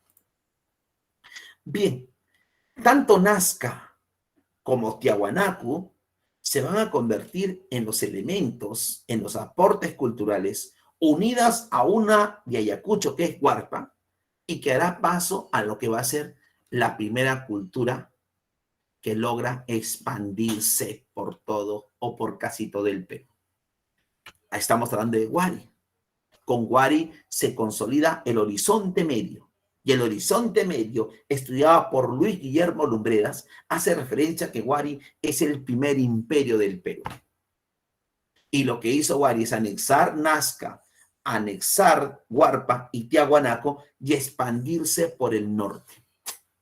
Bien, tanto Nazca como Tiahuanaco se van a convertir en los elementos, en los aportes culturales, unidas a una de Ayacucho, que es Huarpa, y que hará paso a lo que va a ser la primera cultura que logra expandirse por todo o por casi todo el Perú. Estamos hablando de Huari. Con Huari se consolida el Horizonte Medio. Y el Horizonte Medio, estudiado por Luis Guillermo Lumbreras, hace referencia a que Huari es el primer imperio del Perú. Y lo que hizo Huari es anexar Nazca, anexar Huarpa y Tiahuanaco y expandirse por el norte.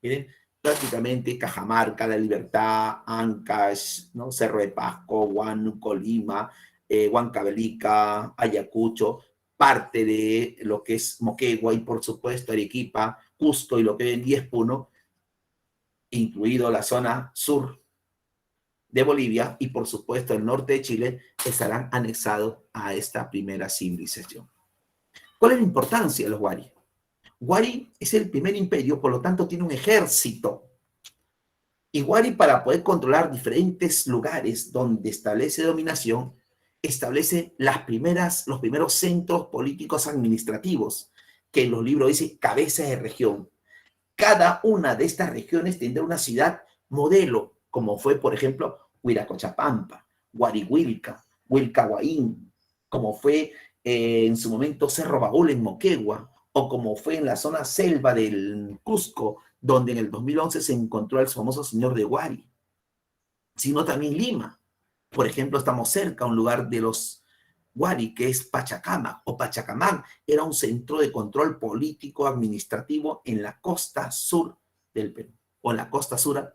Miren, prácticamente Cajamarca, La Libertad, Ancash, ¿no? Cerro de Pasco, Huánuco, Lima, Huancavelica, Ayacucho, parte de lo que es Moquegua y, por supuesto, Arequipa, Cusco y lo que hoy en día es Puno, incluido la zona sur de Bolivia y, por supuesto, el norte de Chile, estarán anexados a esta primera civilización. ¿Cuál es la importancia de los Wari? Wari es el primer imperio, por lo tanto, tiene un ejército. Y Wari, para poder controlar diferentes lugares donde establece dominación, establece los primeros centros políticos administrativos, que en los libros dice cabezas de región. Cada una de estas regiones tendrá una ciudad modelo, como fue, por ejemplo, Huiracochapampa, Guarihuilca, Huilcahuaín, como fue en su momento Cerro Baúl en Moquegua, o como fue en la zona selva del Cusco, donde en el 2011 se encontró el famoso señor de Huari, sino también Lima. Por ejemplo, estamos cerca a un lugar de los Huari, que es Pachacamac o Pachacamac, era un centro de control político administrativo en la costa sur del Perú, o en la costa sur,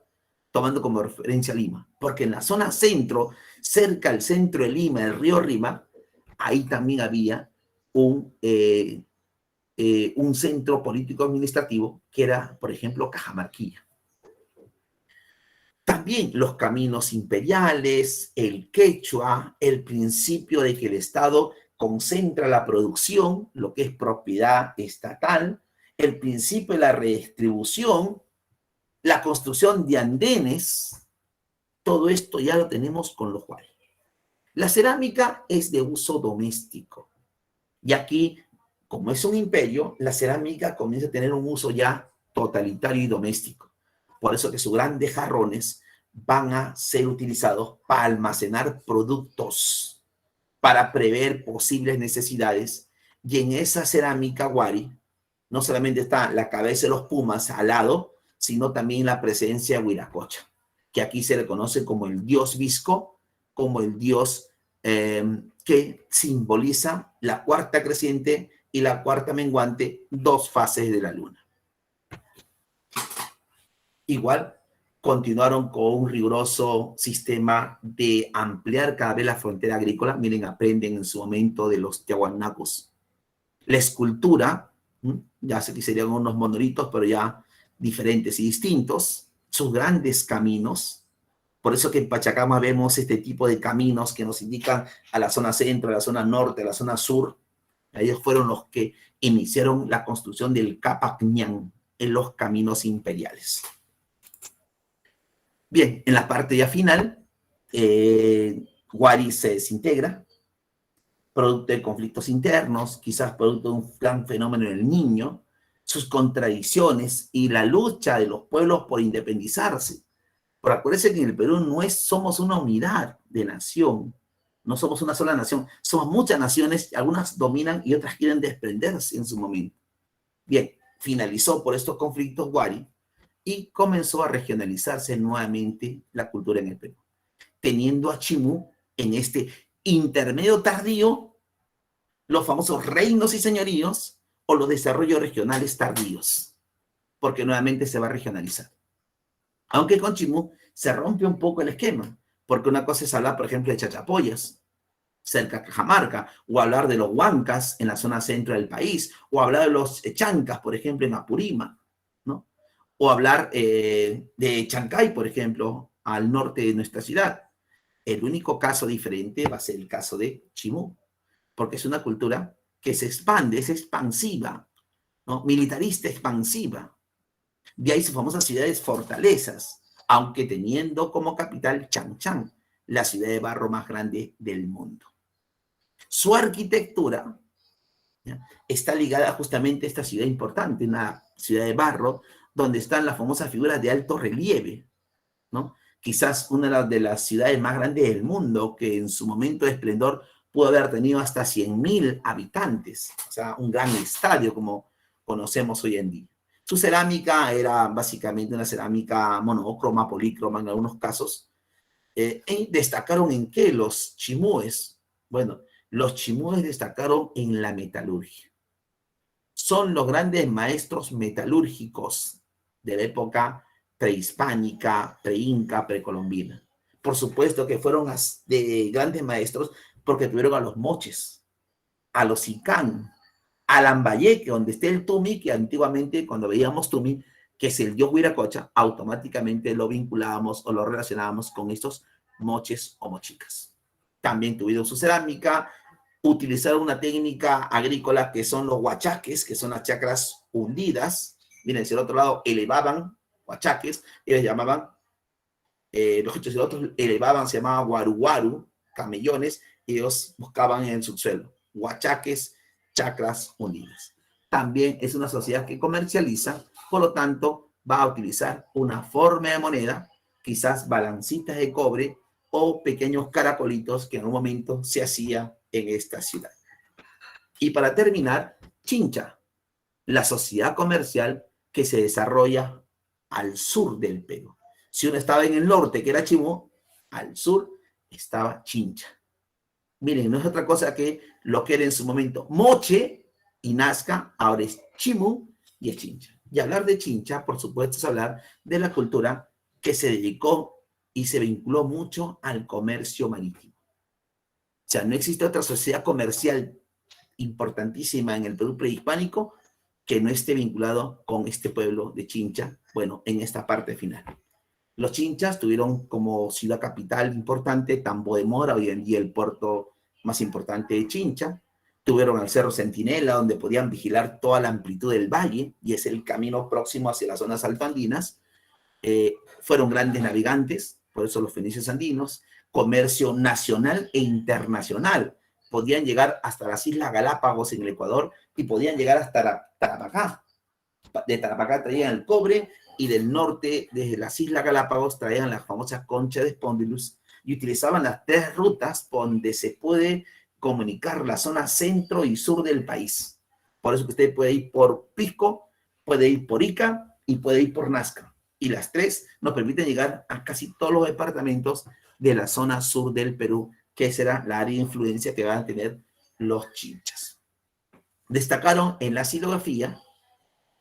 tomando como referencia Lima, porque en la zona centro, cerca al centro de Lima, el río Rima, ahí también había un centro político administrativo que era, por ejemplo, Cajamarquilla. También los caminos imperiales, el quechua, el principio de que el Estado concentra la producción, lo que es propiedad estatal, el principio de la redistribución, la construcción de andenes, todo esto ya lo tenemos con los Wari. La cerámica es de uso doméstico. Y aquí, como es un imperio, la cerámica comienza a tener un uso ya totalitario y doméstico. Por eso que sus grandes jarrones van a ser utilizados para almacenar productos, para prever posibles necesidades. Y en esa cerámica Wari, no solamente está la cabeza de los pumas al lado, sino también la presencia de Huiracocha, que aquí se le conoce como el dios visco, como el dios que simboliza la cuarta creciente y la cuarta menguante, dos fases de la luna. Igual, continuaron con un riguroso sistema de ampliar cada vez la frontera agrícola. Miren, aprenden en su momento de los tiahuanacos. La escultura, ya sé que serían unos monolitos, pero ya diferentes y distintos. Sus grandes caminos. Por eso que en Pachacama vemos este tipo de caminos que nos indican a la zona centro, a la zona norte, a la zona sur. Ellos fueron los que iniciaron la construcción del Capac Ñan en los caminos imperiales. Bien, en la parte ya final, Wari se desintegra, producto de conflictos internos, quizás producto de un gran fenómeno en el Niño, sus contradicciones y la lucha de los pueblos por independizarse. Pero acuérdense que en el Perú somos una unidad de nación, no somos una sola nación, somos muchas naciones, algunas dominan y otras quieren desprenderse en su momento. Bien, finalizó por estos conflictos Wari y comenzó a regionalizarse nuevamente la cultura en el Perú, teniendo a Chimú en este intermedio tardío, los famosos reinos y señoríos o los desarrollos regionales tardíos, porque nuevamente se va a regionalizar. Aunque con Chimú se rompe un poco el esquema, porque una cosa es hablar, por ejemplo, de Chachapoyas, cerca de Cajamarca, o hablar de los Huancas en la zona centro del país, o hablar de los Chancas, por ejemplo, en Apurímac, ¿no? O hablar de Chancay, por ejemplo, al norte de nuestra ciudad. El único caso diferente va a ser el caso de Chimú, porque es una cultura que se expande, es expansiva, ¿no? Militarista expansiva. De ahí sus famosas ciudades fortalezas, aunque teniendo como capital Changchang, la ciudad de barro más grande del mundo. Su arquitectura, ¿ya?, está ligada justamente a esta ciudad importante, una ciudad de barro, donde están las famosas figuras de alto relieve, ¿no? Quizás una de las ciudades más grandes del mundo, que en su momento de esplendor pudo haber tenido hasta 100.000 habitantes, o sea, un gran estadio como conocemos hoy en día. Su cerámica era básicamente una cerámica monocroma, polícroma en algunos casos. ¿Destacaron en qué los chimúes? Bueno, los chimúes destacaron en la metalurgia. Son los grandes maestros metalúrgicos de la época prehispánica, preinca, precolombina. Por supuesto que fueron de grandes maestros porque tuvieron a los moches. a los Icán, a Lambayeque, donde esté el Tumi, que antiguamente cuando veíamos Tumi, que es el dios Huiracocha, automáticamente lo vinculábamos o lo relacionábamos con estos moches o mochicas. También tuvieron su cerámica, utilizaron una técnica agrícola que son los huachaques, que son las chacras hundidas. Miren, si al otro lado elevaban huachaques, ellos llamaban, los hechos y otros elevaban, se llamaba guaruguaru, camellones, y ellos buscaban en el subsuelo. Huachaques, chacras hundidas. También es una sociedad que comercializa, por lo tanto, va a utilizar una forma de moneda, quizás balancitas de cobre o pequeños caracolitos que en un momento se hacía en esta ciudad. Y para terminar, Chincha, la sociedad comercial que se desarrolla al sur del Perú. Si uno estaba en el norte, que era Chimú, al sur estaba Chincha. Miren, no es otra cosa que lo que era en su momento Moche y Nazca, ahora es Chimú y es Chincha. Y hablar de Chincha, por supuesto, es hablar de la cultura que se dedicó y se vinculó mucho al comercio marítimo. O sea, no existe otra sociedad comercial importantísima en el Perú prehispánico que no esté vinculado con este pueblo de Chincha, bueno, en esta parte final. Los Chinchas tuvieron como ciudad capital importante Tambo de Mora, hoy en día el puerto más importante de Chincha. Tuvieron el Cerro Centinela, donde podían vigilar toda la amplitud del valle, y es el camino próximo hacia las zonas altoandinas. Fueron grandes navegantes, por eso los fenicios andinos, comercio nacional e internacional. Podían llegar hasta las Islas Galápagos en el Ecuador y podían llegar hasta Tarapacá. De Tarapacá traían el cobre y del norte, desde las Islas Galápagos, traían la famosa concha de Spondylus y utilizaban las 3 rutas donde se puede comunicar la zona centro y sur del país. Por eso que usted puede ir por Pisco, puede ir por Ica y puede ir por Nazca. Y las 3 nos permiten llegar a casi todos los departamentos de la zona sur del Perú, que será la área de influencia que van a tener los Chinchas. Destacaron en la silografía,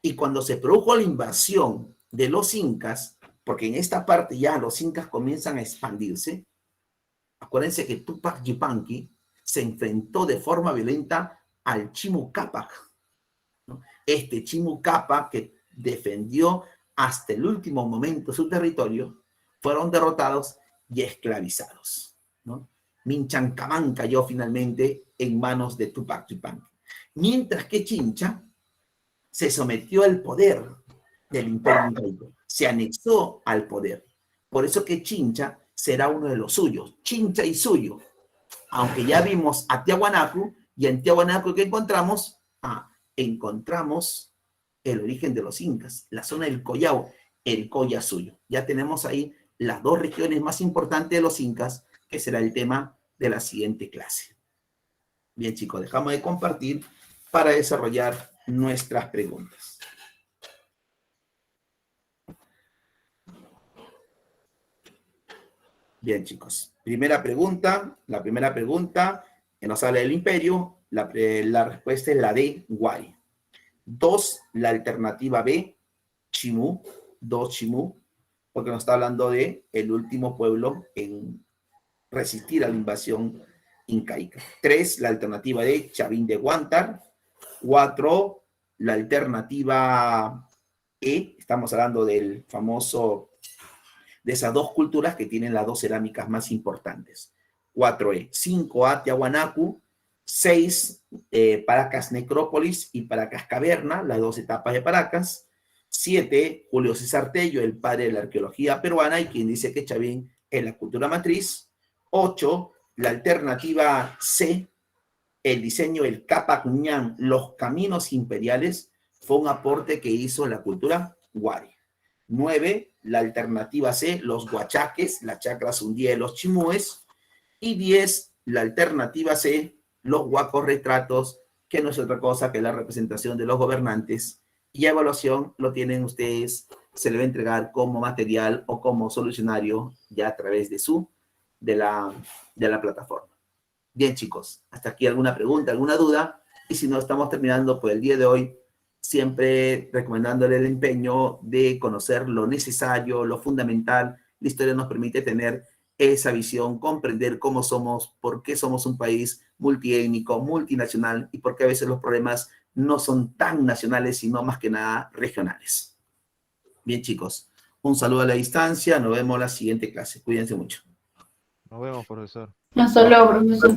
y cuando se produjo la invasión de los incas, porque en esta parte ya los incas comienzan a expandirse, acuérdense que Tupac Yupanqui se enfrentó de forma violenta al Chimu Cápac, ¿no? Este Chimu Cápac, que defendió hasta el último momento su territorio, fueron derrotados y esclavizados, ¿no? Minchancamán cayó finalmente en manos de Tupac Yupanqui. Mientras que Chincha se sometió al poder del imperio incaico, se anexó al poder. Por eso que Chincha será uno de los suyos, Chincha y suyo. Aunque ya vimos a Tiahuanacu, y en Tiahuanacu, ¿qué encontramos? Encontramos el origen de los incas, la zona del Collao, el Colla suyo. Ya tenemos ahí las 2 regiones más importantes de los incas, que será el tema de la siguiente clase. Bien, chicos, dejamos de compartir para desarrollar nuestras preguntas. Bien, chicos. La primera pregunta que nos habla del imperio, la respuesta es la D, Guay. 2, la alternativa B, Chimú, 2 Chimú, porque nos está hablando de el último pueblo en resistir a la invasión incaica. 3, la alternativa D, Chavín de Huántar. 4, la alternativa E, estamos hablando del famoso, de esas 2 culturas que tienen las 2 cerámicas más importantes. 4E. 5A, Tiahuanacu. 6, Paracas Necrópolis y Paracas Caverna, las 2 etapas de Paracas. 7, Julio César Tello, el padre de la arqueología peruana y quien dice que Chavín es la cultura matriz. 8, la alternativa C, el diseño del Cápac Ñan, los caminos imperiales, fue un aporte que hizo la cultura Wari. 9, la alternativa C, los huachaques, la chacra sundía de los chimúes. Y 10, la alternativa C, los huacos retratos, que no es otra cosa que la representación de los gobernantes. Y evaluación lo tienen ustedes, se le va a entregar como material o como solucionario ya a través de la plataforma. Bien, chicos, hasta aquí alguna pregunta, alguna duda, y si no, estamos terminando por el día de hoy, siempre recomendándole el empeño de conocer lo necesario, lo fundamental. La historia nos permite tener esa visión, comprender cómo somos, por qué somos un país multiétnico, multinacional y por qué a veces los problemas no son tan nacionales, sino más que nada regionales. Bien, chicos, un saludo a la distancia, nos vemos en la siguiente clase. Cuídense mucho.
Nos vemos, profesor.
Hasta luego, profesor.